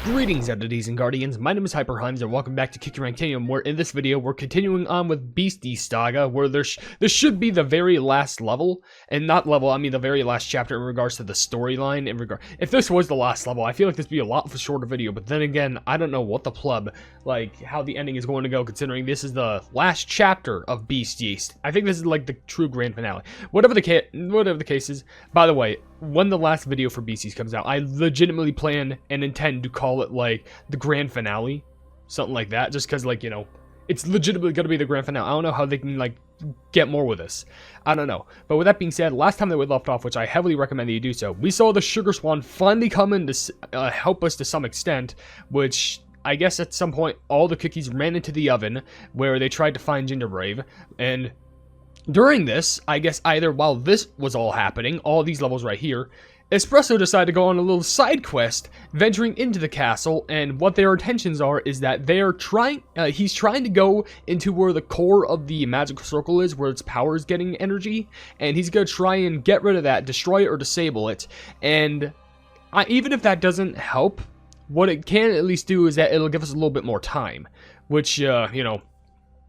Greetings, entities and guardians. My name is HyperHimes, and welcome back to Kick Your Rankinium, where in this video we're continuing on with Beast-Yeast saga, where this should be the very last level, and not level, I mean the very last chapter in regards to the storyline. If this was the last level, I feel like this would be a lot of a shorter video. But then again, I don't know what the pleb, like how the ending is going to go, considering this is the last chapter of Beast-Yeast. I think this is like the true grand finale. Whatever the case is. By the way, when the last video for Beast-Yeast comes out, I legitimately plan and intend to call it like the grand finale, something like that, just because, like, you know, it's legitimately gonna be the grand finale. I don't know how they can like get more with this. I don't know. But with that being said, last time that we left off, which I heavily recommend that you do so, we saw the Sugar Swan finally come in to help us to some extent, which I guess at some point all the cookies ran into the oven where they tried to find Ginger Brave. And during this, I guess either while this was all happening, all these levels right here, Espresso decided to go on a little side quest, venturing into the castle, and what their intentions are is that they are he's trying to go into where the core of the magical circle is, where its power is getting energy, and he's going to try and get rid of that, destroy it or disable it. And even if that doesn't help, what it can at least do is that it'll give us a little bit more time, which, you know,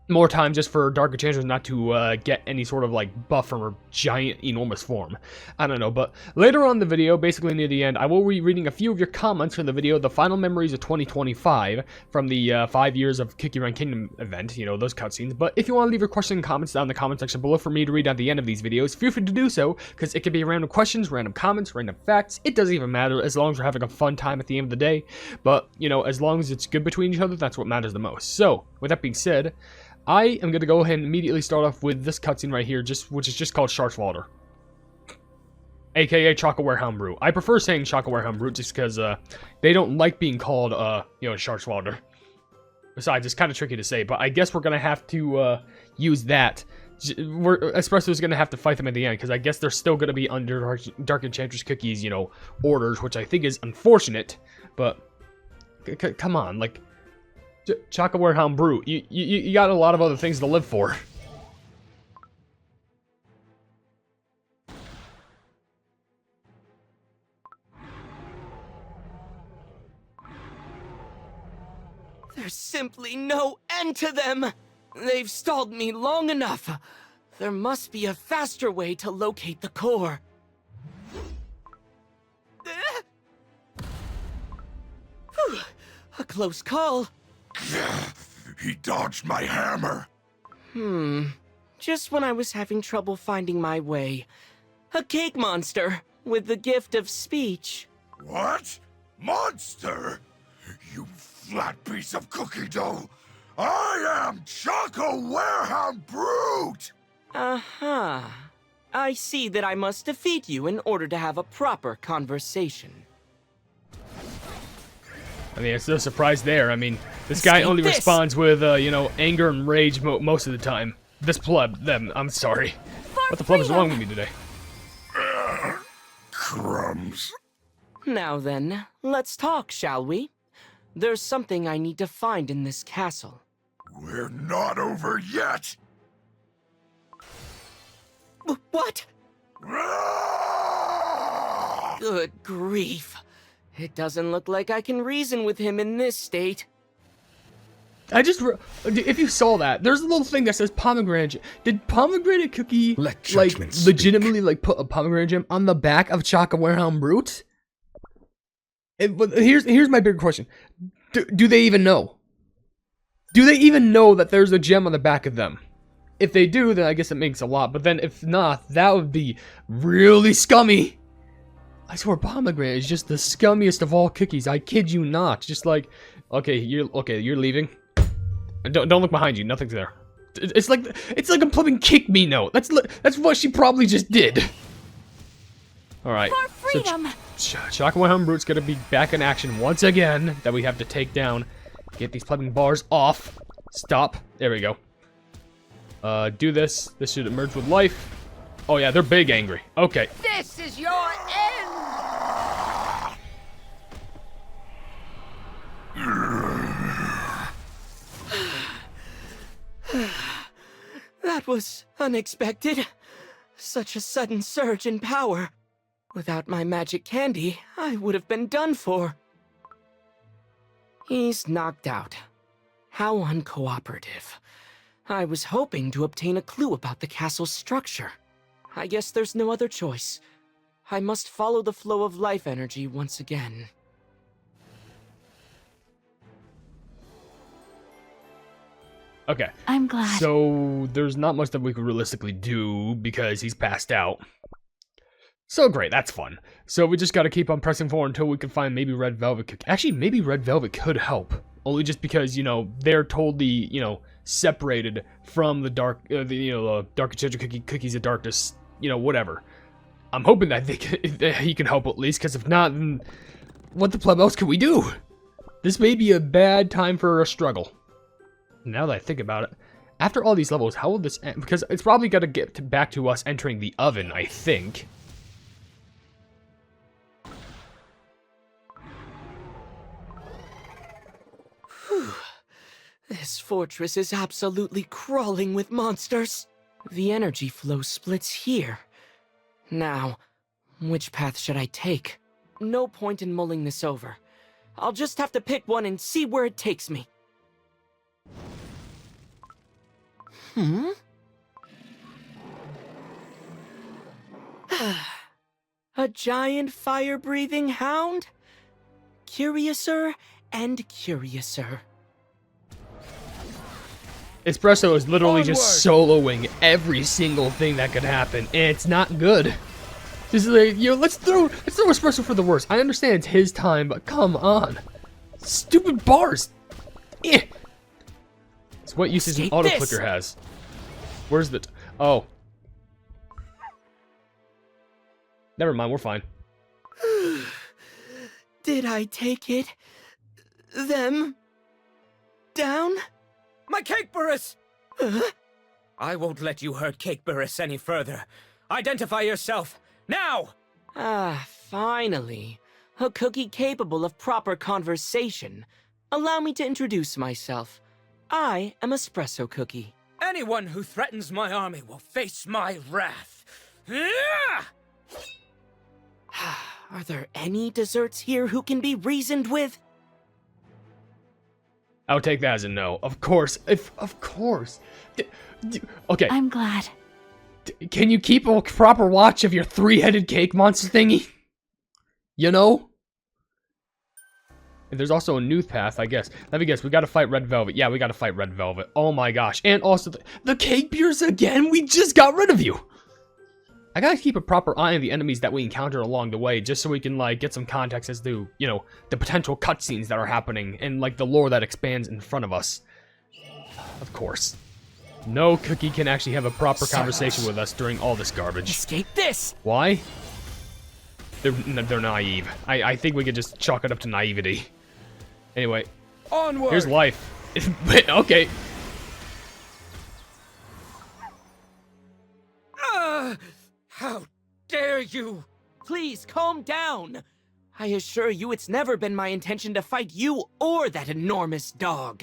more time just for Dark Enchantress not to get any sort of like buff from her giant enormous form. I don't know, but later on in the video, basically near the end, I will be reading a few of your comments from the video, the final memories of 2025 from the 5 years of Kick Your Kingdom event, you know, those cutscenes. But if you want to leave your questions and comments down in the comment section below for me to read at the end of these videos, feel free to do so, because it could be random questions, random comments, random facts. It doesn't even matter as long as we're having a fun time at the end of the day. But, you know, as long as it's good between each other, that's what matters the most. So, with that being said, I am going to go ahead and immediately start off with this cutscene right here, which is just called Schwarzw&auml, aka Choco-Warehound Brew. I prefer saying Choco-Warehound Brew just because they don't like being called, you know, Schwarzw&auml. Besides, it's kind of tricky to say, but I guess we're going to have to use that. Espresso is going to have to fight them at the end, because I guess they're still going to be under Dark Enchantress Cookie's, you know, orders, which I think is unfortunate, but come on, like, Choco-Warehound Brew, you got a lot of other things to live for. There's simply no end to them! They've stalled me long enough. There must be a faster way to locate the core. Whew, a close call. He dodged my hammer. Just when I was having trouble finding my way. A cake monster with the gift of speech. What? Monster? You flat piece of cookie dough. I am Choco-Warehound Brute! Uh-huh. I see that I must defeat you in order to have a proper conversation. I mean, it's no surprise there. I mean, this guy only responds with, you know, anger and rage most of the time. This pleb, them, I'm sorry. What the pleb is wrong with me today? Crumbs. Now then, let's talk, shall we? There's something I need to find in this castle. We're not over yet. What? Good grief. It doesn't look like I can reason with him in this state. If you saw that, there's a little thing that says pomegranate. Did Pomegranate Cookie, Let like, judgment speak. legitimately, like, put a pomegranate gem on the back of Choco-Warehound Brute? But here's my bigger question. Do they even know? Do they even know that there's a gem on the back of them? If they do, then I guess it makes a lot. But then if not, that would be really scummy. I swear Pomegranate is just the scummiest of all cookies. I kid you not. Just like, okay, you're leaving. And don't look behind you. Nothing's there. It's like I'm flipping kick me note. That's what she probably just did. All right. For freedom. So Choco-Warehound Brute's gonna be back in action once again. That we have to take down. Get these plugging bars off. Stop. There we go. Do this. This should emerge with life. Oh yeah, they're big angry. Okay. This is your end! That was unexpected. Such a sudden surge in power. Without my magic candy, I would have been done for. He's knocked out. How uncooperative. I was hoping to obtain a clue about the castle's structure. I guess there's no other choice. I must follow the flow of life energy once again. Okay. I'm glad. So there's not much that we could realistically do because he's passed out. So great, that's fun. So we just gotta keep on pressing forward until we can find maybe Red Velvet. Actually, maybe Red Velvet could help. Only just because, you know, they're totally, you know, separated from the dark, the dark enchanted cookies of darkness, you know, whatever. I'm hoping that he can help at least, because if not, then what the pleb else can we do? This may be a bad time for a struggle. Now that I think about it, after all these levels, how will this end? Because it's probably got to get back to us entering the oven, I think. This fortress is absolutely crawling with monsters. The energy flow splits here. Now, which path should I take? No point in mulling this over. I'll just have to pick one and see where it takes me. A giant fire-breathing hound? Curiouser and curiouser. Espresso is literally just soloing every single thing that could happen, and it's not good. Just like, you know, let's throw Espresso for the worst. I understand it's his time, but come on. Stupid bars. Eh. It's what uses an auto clicker has. Where's the... Oh. Never mind, we're fine. Did I take it? Them? Down? My Cake Burris! I won't let you hurt Cake Burris any further. Identify yourself, now! Ah, finally. A cookie capable of proper conversation. Allow me to introduce myself. I am Espresso Cookie. Anyone who threatens my army will face my wrath. Ah! Are there any desserts here who can be reasoned with? I'll take that as a no. Of course. Of course. Okay. I'm glad. Can you keep a proper watch of your three-headed cake monster thingy? You know? And there's also a new path, I guess. Let me guess. We gotta fight Red Velvet. Yeah, we gotta fight Red Velvet. Oh my gosh. And also, the cake beers again? We just got rid of you! I gotta keep a proper eye on the enemies that we encounter along the way, just so we can, like, get some context as to, you know, the potential cutscenes that are happening, and, like, the lore that expands in front of us. Of course. No cookie can actually have a proper conversation with us during all this garbage. Escape this! Why? They're naive. I think we could just chalk it up to naivety. Anyway. Onward! Here's life. Okay. How dare you! Please, calm down! I assure you it's never been my intention to fight you or that enormous dog.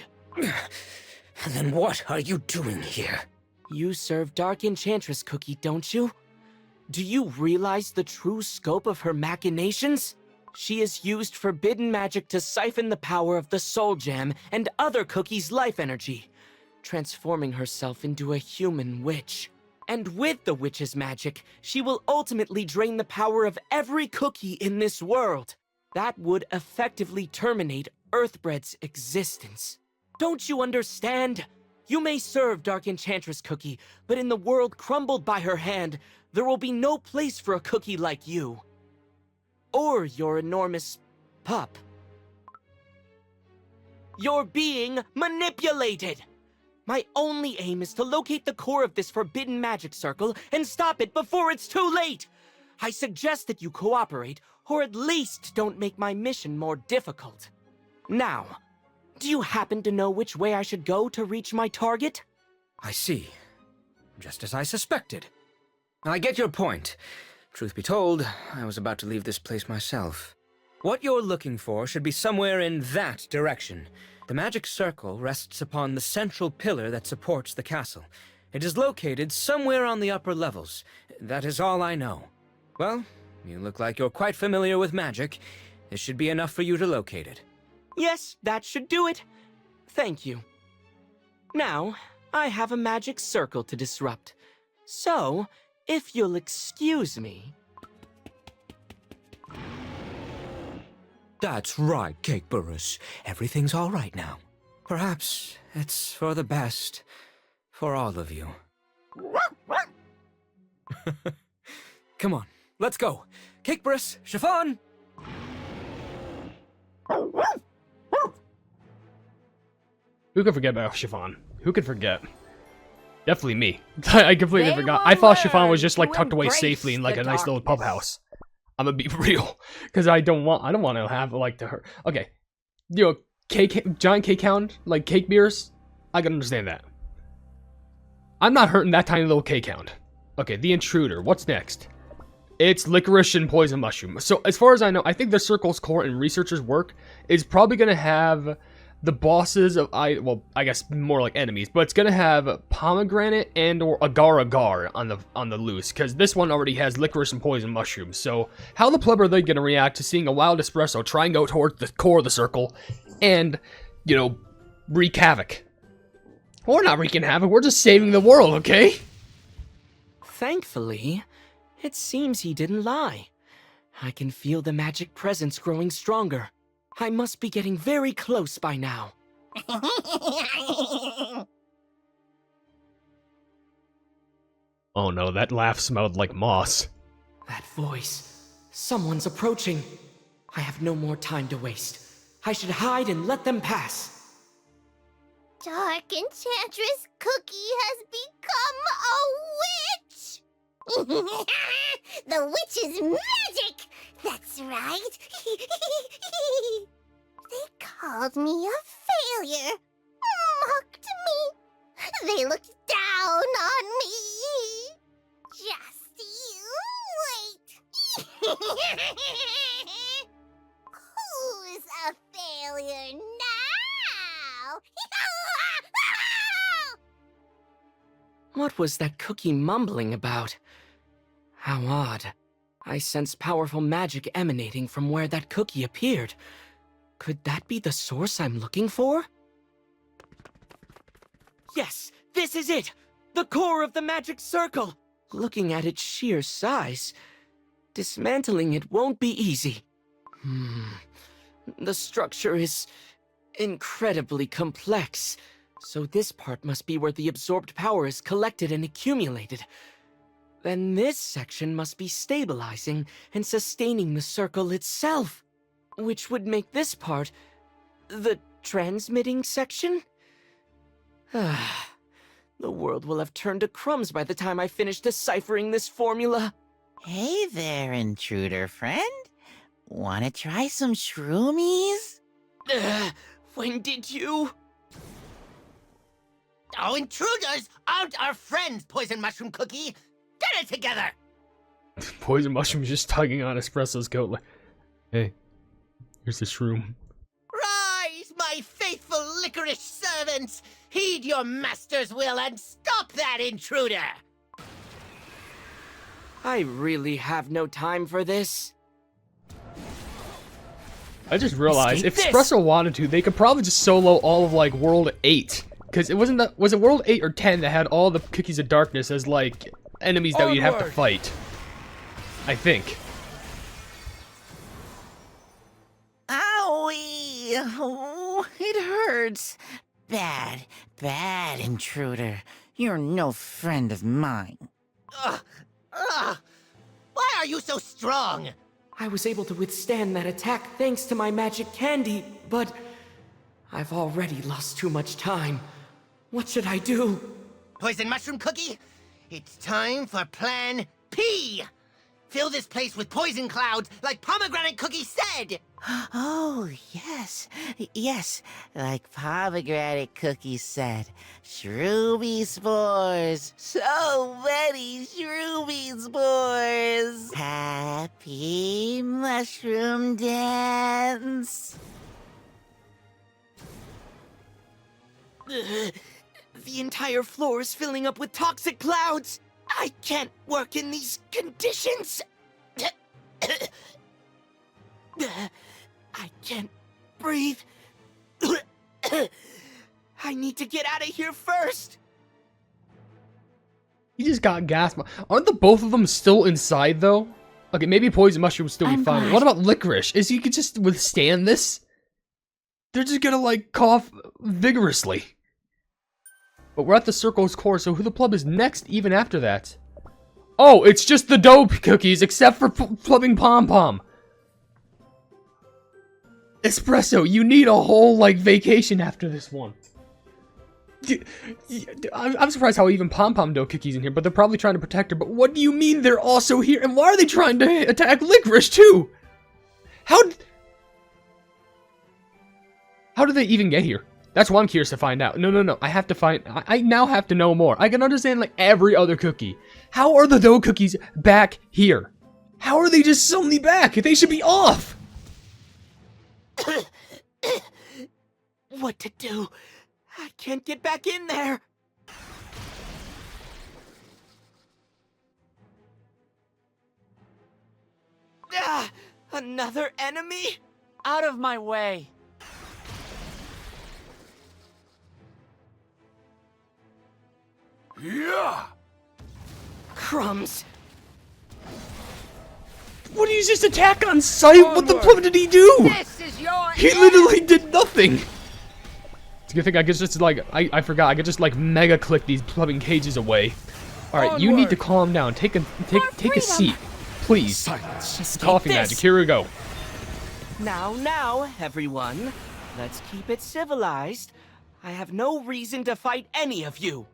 Then what are you doing here? You serve Dark Enchantress Cookie, don't you? Do you realize the true scope of her machinations? She has used forbidden magic to siphon the power of the Soul Gem and other cookies' life energy, transforming herself into a human witch. And with the witch's magic, she will ultimately drain the power of every cookie in this world. That would effectively terminate Earthbread's existence. Don't you understand? You may serve Dark Enchantress Cookie, but in the world crumbled by her hand, there will be no place for a cookie like you. Or your enormous pup. You're being manipulated! My only aim is to locate the core of this forbidden magic circle and stop it before it's too late! I suggest that you cooperate, or at least don't make my mission more difficult. Now, do you happen to know which way I should go to reach my target? I see. Just as I suspected. I get your point. Truth be told, I was about to leave this place myself. What you're looking for should be somewhere in that direction. The magic circle rests upon the central pillar that supports the castle. It is located somewhere on the upper levels. That is all I know. Well, You look like you're quite familiar with magic. This should be enough for you to locate it. Yes, that should do it. Thank you. Now, I have a magic circle to disrupt. So, if you'll excuse me... That's right, Cake Burrus. Everything's all right now. Perhaps it's for the best for all of you. Come on, let's go. Cake Burrus, Chiffon! Who could forget about Chiffon? Who could forget? Definitely me. I completely They forgot. will I thought Chiffon was learn just like to tucked away embrace safely in like the a nice little pub darkness. house. I'm gonna be real, because I don't want to have like to hurt. Okay, giant cake hound, like cake beers. I can understand that. I'm not hurting that tiny little cake hound. Okay, the intruder. What's next? It's licorice and poison mushroom. So as far as I know, I think the circle's core and researchers' work is probably gonna have the bosses of I guess more like enemies, but it's gonna have pomegranate and or agar-agar on the loose, because this one already has licorice and poison mushrooms. So how the pleb are they gonna react to seeing a wild espresso try and go towards the core of the circle and, you know, wreak havoc? We're not wreaking havoc, we're just saving the world, okay? Thankfully, it seems he didn't lie. I can feel the magic presence growing stronger. I must be getting very close by now. Oh no, that laugh smelled like moss. That voice. Someone's approaching. I have no more time to waste. I should hide and let them pass. Dark Enchantress Cookie has become a witch! The witch's magic! That's right! They called me a failure, mocked me. They looked down on me. Just you wait. Who's a failure now? What was that cookie mumbling about? How odd. I sense powerful magic emanating from where that cookie appeared. Could that be the source I'm looking for? Yes, this is it! The core of the magic circle! Looking at its sheer size, dismantling it won't be easy. The structure is incredibly complex, so this part must be where the absorbed power is collected and accumulated. Then this section must be stabilizing and sustaining the circle itself, which would make this part the transmitting section? The world will have turned to crumbs by the time I finish deciphering this formula. Hey there, intruder friend. Wanna try some shroomies? When did you? Oh, intruders aren't our friends, Poison Mushroom Cookie. Get it together! Poison mushroom is just tugging on Espresso's coat like, hey, here's the shroom. Rise, my faithful licorice servants! Heed your master's will and stop that intruder! I really have no time for this. I just realized if Escape this! Espresso wanted to, they could probably just solo all of like World 8. Because it wasn't that, was it World 8 or 10 that had all the Cookies of Darkness as like enemies that you'd have to Onward! fight? I think. Owie! Oh, it hurts. Bad, bad intruder. You're no friend of mine. Why are you so strong? I was able to withstand that attack thanks to my magic candy, but I've already lost too much time. What should I do? Poison Mushroom Cookie, it's time for Plan P! Fill this place with poison clouds like Pomegranate Cookie said! Oh, yes. Yes, like Pomegranate Cookie said. Shroomy spores. So many shroomy spores. Happy mushroom dance. The entire floor is filling up with toxic clouds. I can't work in these conditions. I can't breathe. I need to get out of here first. He just got gas. Aren't the both of them still inside, though? Okay, maybe poison mushroom would still be I'm fine. glad. What about licorice? Is he could just withstand this? They're just gonna, like, cough vigorously. But we're at the circle's core, so who the pleb is next even after that? Oh, it's just the dough cookies, except for plubbing Pom Pom. Espresso, you need a whole, like, vacation after this one. I'm surprised how even Pom Pom dough cookies in here, but they're probably trying to protect her. But what do you mean they're also here? And why are they trying to attack Licorice too? How did they even get here? That's what I'm curious to find out. No. I have to find. I now have to know more. I can understand like every other cookie. How are the dough cookies back here? How are they just suddenly back? They should be off. What to do? I can't get back in there. Ah, another enemy? Out of my way. Yeah! Crumbs. What did you just attack on sight? What the fuck did he do? This is your He literally did nothing. It's a good thing I could just like I forgot I could just like mega click these plumbing cages away. All right, you need to calm down. Take a seat, please. Silence. Just Coffee take magic. this. Here we go. Now, everyone. Let's keep it civilized. I have no reason to fight any of you.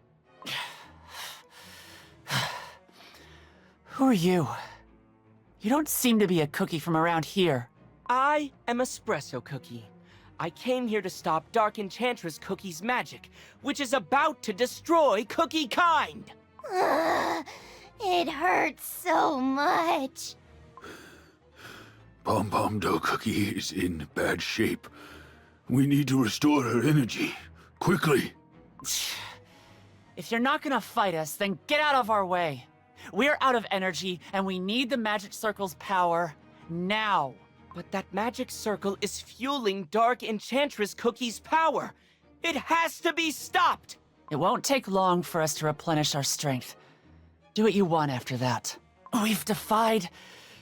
Who are you? You don't seem to be a cookie from around here. I am Espresso Cookie. I came here to stop Dark Enchantress Cookie's magic, which is about to destroy Cookie kind. It hurts so much. Pom Pom Dough Cookie is in bad shape. We need to restore her energy. Quickly. If you're not gonna fight us, then get out of our way. We're out of energy, and we need the magic circle's power now. But that magic circle is fueling Dark Enchantress Cookie's power. It has to be stopped. It won't take long for us to replenish our strength. Do what you want after that. We've defied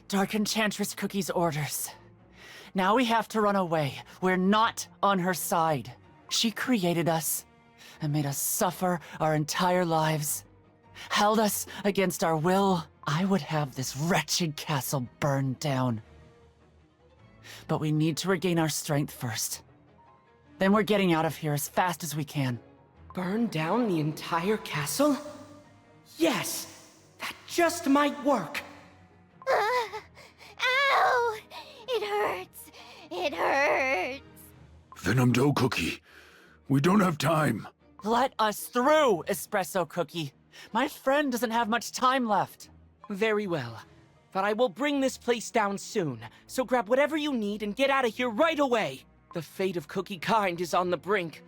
Dark Enchantress Cookie's orders. Now we have to run away. We're not on her side. She created us and made us suffer our entire lives. Held us against our will. I would have this wretched castle burned down. But we need to regain our strength first. Then we're getting out of here as fast as we can. Burn down the entire castle? Yes, that just might work. Ow! It hurts. It hurts. Venom Dough Cookie. We don't have time. Let us through, Espresso Cookie. My friend doesn't have much time left. Very well. But I will bring this place down soon, so grab whatever you need and get out of here right away. The fate of Cookie kind is on the brink.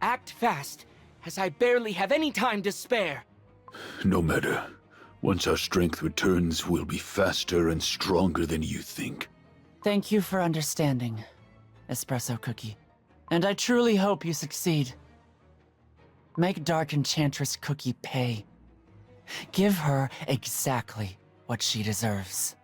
Act fast, as I barely have any time to spare. No matter. Once our strength returns, we'll be faster and stronger than you think. Thank you for understanding, Espresso Cookie. And I truly hope you succeed. Make Dark Enchantress Cookie pay. Give her exactly what she deserves.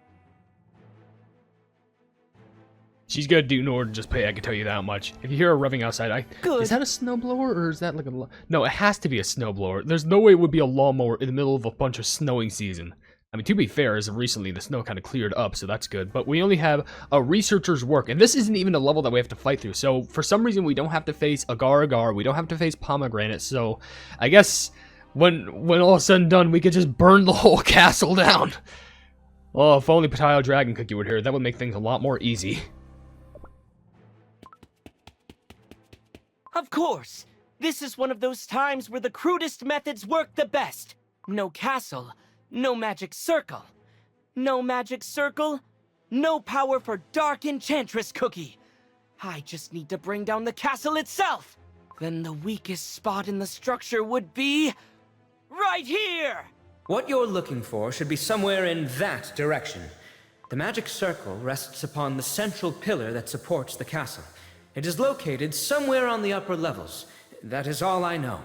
She's gonna do more than just pay, I can tell you that much. If you hear her revving outside, Good. Is that a snowblower or is that like a... No, it has to be a snowblower. There's no way it would be a lawnmower in the middle of a bunch of snowing season. I mean, to be fair, as of recently, the snow kind of cleared up, so that's good. But we only have a researcher's work, and this isn't even a level that we have to fight through. So, for some reason, we don't have to face Agar-Agar, we don't have to face Pomegranate, so I guess when all is said and done, we could just burn the whole castle down. Oh, if only Potato Dragon Cookie were here, that would make things a lot more easy. Of course! This is one of those times where the crudest methods work the best. No castle, no magic circle. No magic circle, no power for Dark Enchantress Cookie. I just need to bring down the castle itself. Then the weakest spot in the structure would be... right here! What you're looking for should be somewhere in that direction. The magic circle rests upon the central pillar that supports the castle. It is located somewhere on the upper levels. That is all I know.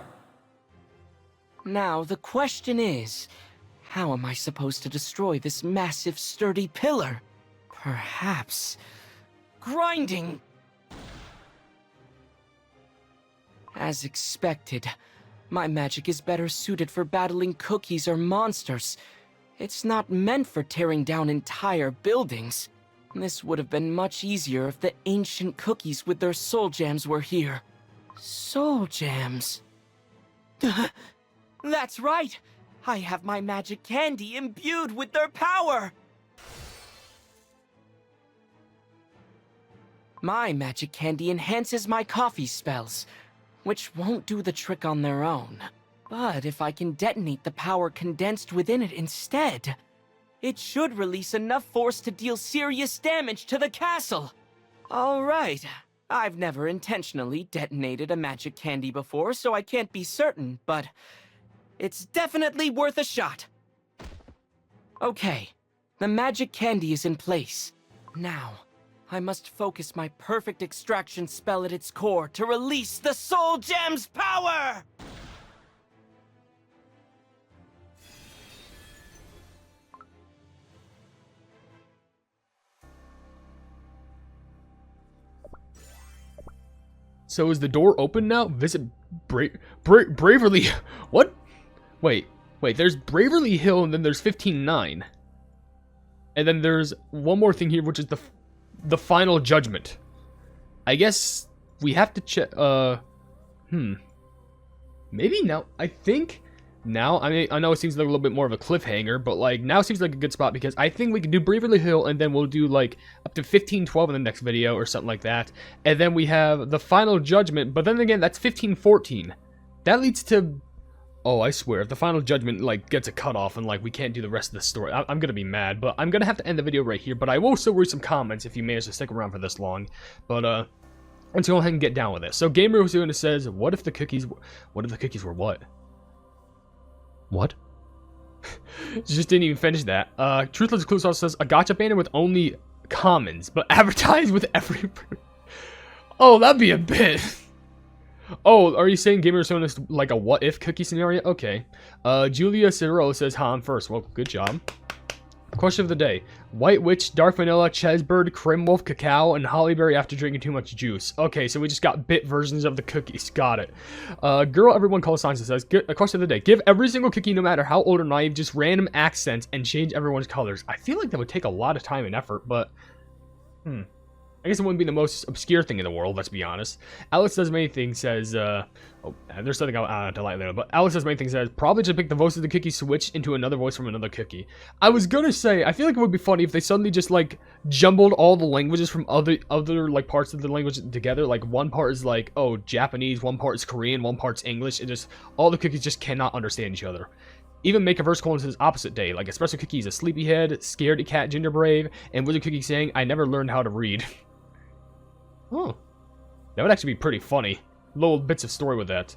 Now, the question is, how am I supposed to destroy this massive, sturdy pillar? Perhaps grinding. As expected, my magic is better suited for battling cookies or monsters. It's not meant for tearing down entire buildings. This would have been much easier if the ancient cookies with their soul gems were here. Soul gems? That's right! I have my magic candy imbued with their power! My magic candy enhances my coffee spells, which won't do the trick on their own. But if I can detonate the power condensed within it instead, it should release enough force to deal serious damage to the castle. Alright, I've never intentionally detonated a magic candy before, so I can't be certain, but it's definitely worth a shot. Okay, the magic candy is in place. Now, I must focus my perfect extraction spell at its core to release the Soul Gem's power! So is the door open now? Visit Braverly. What? Wait. There's Braverly Hill, and then there's 15-9. And then there's one more thing here, which is the final judgment. I guess we have to check. Maybe now. I think now. I mean, I know it seems like a little bit more of a cliffhanger, but like now seems like a good spot because I think we can do Braverly Hill, and then we'll do like up to 15-12 in the next video or something like that. And then we have the final judgment, but then again, that's 15-14. That leads to. Oh, I swear, if the final judgment, like, gets a cutoff and, like, we can't do the rest of the story, I'm gonna be mad, but I'm gonna have to end the video right here, but I will still read some comments if you manage to stick around for this long, but, let's go ahead and get down with this. So, Gamer02 says, what if the cookies were what? What? Just didn't even finish that. Truthless Clue Sauce says, a gacha banner with only commons, but advertised with every... Oh, that'd be a bit... Oh, are you saying Gamer Persona is like a what-if cookie scenario? Okay. Julia Cirillo says, I'm first. Well, good job. Question of the day. White Witch, Dark Vanilla, Chesbird, Crimwolf, Cacao, and Hollyberry after drinking too much juice. Okay, so we just got bit versions of the cookies. Got it. Girl Everyone Calls Signs says, a question of the day. Give every single cookie, no matter how old or naive, just random accents and change everyone's colors. I feel like that would take a lot of time and effort, but... I guess it wouldn't be the most obscure thing in the world, let's be honest. Alex Does Many Things says, oh, there's something I'll have to like later, but Alex Does Many Things says, probably just pick the voice of the cookie, switch into another voice from another cookie. I was gonna say, I feel like it would be funny if they suddenly just, like, jumbled all the languages from other like, parts of the language together. Like, one part is, like, oh, Japanese, one part is Korean, one part's English, and just, all the cookies just cannot understand each other. Even make a verse calling his opposite day, like Espresso Cookie is a sleepyhead, Scaredy Cat Ginger Brave, and Wizard Cookie saying, I never learned how to read. Oh, that would actually be pretty funny. Little bits of story with that.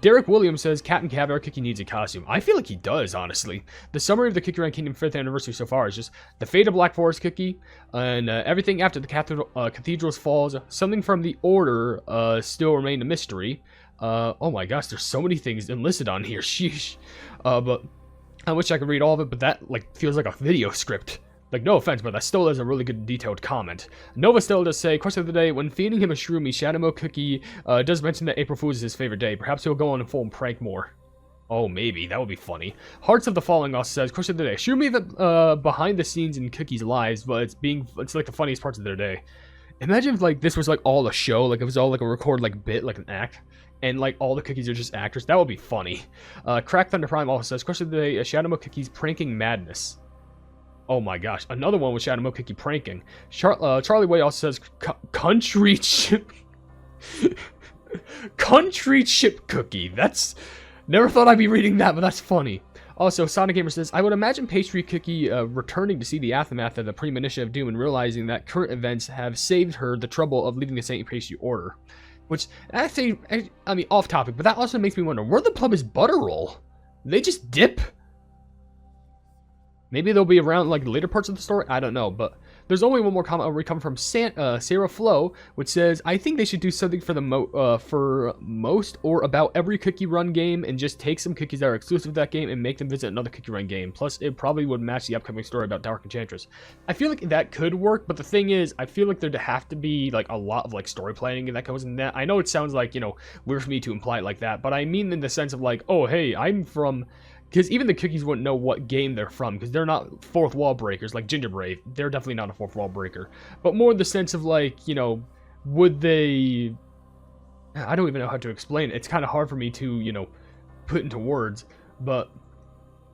Derek Williams says, Captain Caviar Cookie needs a costume. I feel like he does, honestly. The summary of the Cookie Run Kingdom 5th anniversary so far is just the fate of Black Forest Cookie, and everything after the Cathedrals Falls. Something from the Order still remained a mystery. Oh my gosh, there's so many things enlisted on here. Sheesh. But I wish I could read all of it, but that like feels like a video script. Like, no offense, but that still is a really good detailed comment. Nova still does say, question of the day, when feeding him a shroomy, Shadow Cookie does mention that April Fool's is his favorite day. Perhaps he'll go on and full and prank more. Oh, maybe. That would be funny. Hearts of the Falling also says, question of the day, shroomy the behind the scenes in Cookie's lives, but it's like the funniest parts of their day. Imagine if, like, this was, like, all a show, like, it was all, like, a record, like, bit, like, an act, and, like, all the cookies are just actors. That would be funny. Crack Thunder Prime also says, question of the day, Shadow Cookie's pranking madness. Oh my gosh, another one with Shadow Cookie pranking. Charlie Way also says, country chip... country chip cookie. That's... Never thought I'd be reading that, but that's funny. Also, Sonic Gamer says, I would imagine Pastry Cookie returning to see the aftermath of the premonition of doom and realizing that current events have saved her the trouble of leaving the St. Pastry Order. Which, I mean, off topic, but that also makes me wonder, where the plum is butter roll? They just dip? Maybe they'll be around like the later parts of the story. I don't know, but there's only one more comment we come from Sarah Flo, which says, I think they should do something for the for most or about every cookie run game and just take some cookies that are exclusive to that game and make them visit another cookie run game. Plus, it probably would match the upcoming story about Dark Enchantress. I feel like that could work, but the thing is, I feel like there'd have to be like a lot of like story planning and that goes in that. I know it sounds like, you know, weird for me to imply it like that, but I mean in the sense of like, oh, hey, I'm from... Because even the cookies wouldn't know what game they're from, because they're not fourth wall breakers like Gingerbread. They're definitely not a fourth wall breaker. But more in the sense of like, you know, would they... I don't even know how to explain it. It's kind of hard for me to, you know, put into words. But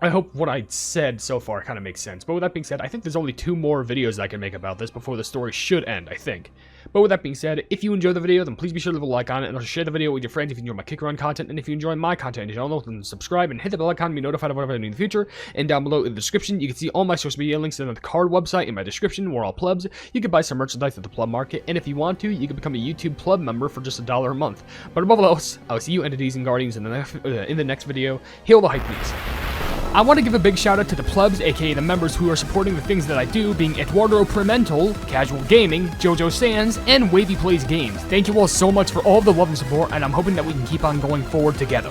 I hope what I said so far kind of makes sense. But with that being said, I think there's only 2 more videos I can make about this before the story should end, I think. But with that being said, if you enjoyed the video, then please be sure to leave a like on it, and also share the video with your friends if you enjoy my kick run content, and if you enjoy my content in general, then subscribe and hit the bell icon to be notified of whatever I do in the future. And down below in the description, you can see all my social media links and the card website in my description, where all plebs. You can buy some merchandise at the pleb market, and if you want to, you can become a YouTube pleb member for just $1 a month. But above all else, I'll see you entities and guardians in the next video. Hail the Hypenese. I want to give a big shout out to the plebs, aka the members who are supporting the things that I do, being Eduardo Pimentel, Casual Gaming, Jojo Sands, and Wavy Plays Games. Thank you all so much for all the love and support, and I'm hoping that we can keep on going forward together.